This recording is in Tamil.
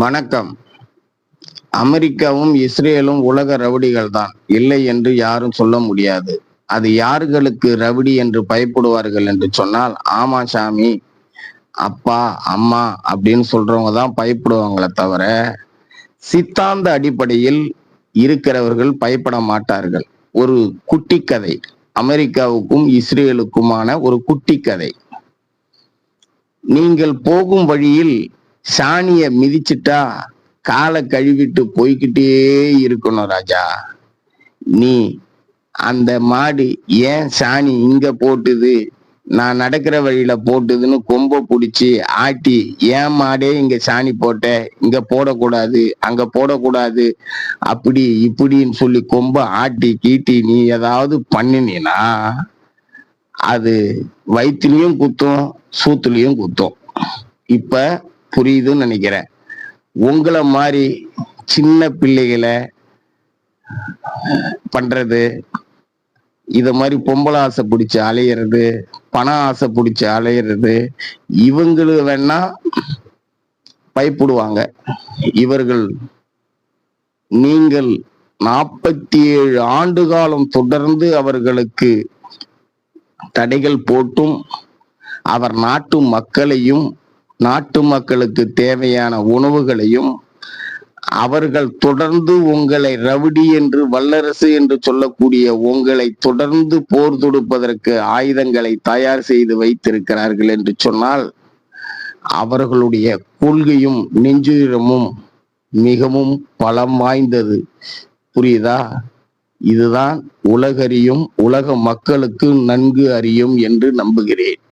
வணக்கம். அமெரிக்காவும் இஸ்ரேலும் உலக ரவுடிகள் தான், இல்லை என்று யாரும் சொல்ல முடியாது. அது யார்களுக்கு ரவுடி என்று பயப்படுவார்கள் என்று சொன்னால், ஆமா சாமி, அப்பா, அம்மா அப்படின்னு சொல்றவங்க தான் பயப்படுவாங்களே தவிர, சித்தாந்த அடிப்படையில் இருக்கிறவர்கள் பயப்பட மாட்டார்கள். ஒரு குட்டி கதை, அமெரிக்காவுக்கும் இஸ்ரேலுக்குமான ஒரு குட்டி கதை. நீங்கள் போகும் வழியில் சாணிய மிதிச்சிட்டா காலை கழுவிட்டு போய்கிட்டே இருக்கணும் ராஜா. நீ அந்த மாடு ஏன் சாணி இங்க போட்டுது, நான் நடக்கிற வழியில போட்டுதுன்னு கொம்ப பிடிச்சி ஆட்டி, ஏன் மாடே இங்க சாணி போட்ட, இங்க போடக்கூடாது, அங்க போடக்கூடாது, அப்படி இப்படின்னு சொல்லி கொம்ப ஆட்டி கீட்டி நீ ஏதாவது பண்ணினா அது வயிற்றுலயும் குத்தும், சூத்துலயும் குத்தும். இப்ப புரியுதுன்னு நினைக்கிறேன். உங்களை மாதிரி சின்ன பிள்ளைகளை பண்றது, இத மாதிரி பொம்பளை ஆசை பிடிச்சு அலையிறது, பண ஆசை பிடிச்சு அலையிறது, இவங்களுக்கு வேணா பயப்படுவாங்க. இவர்கள் நீங்கள் 47 ஆண்டு காலம் தொடர்ந்து அவர்களுக்கு தடைகள் போட்டும் அவர் நாட்டு மக்களையும் நாட்டு மக்களுக்கு தேவையான உணவுகளையும் அவர்கள் தொடர்ந்து உங்களை ரவுடி என்று வல்லரசு என்று சொல்லக்கூடிய உங்களை தொடர்ந்து போர் தொடுப்பதற்கு ஆயுதங்களை தயார் செய்து வைத்திருக்கிறார்கள் என்று சொன்னால் அவர்களுடைய கொள்கையும் நெஞ்சுரமும் மிகவும் பலம் வாய்ந்தது. புரியுதா? இதுதான் உலகறியும், உலக மக்களுக்கு நன்கு அறியும் என்று நம்புகிறேன்.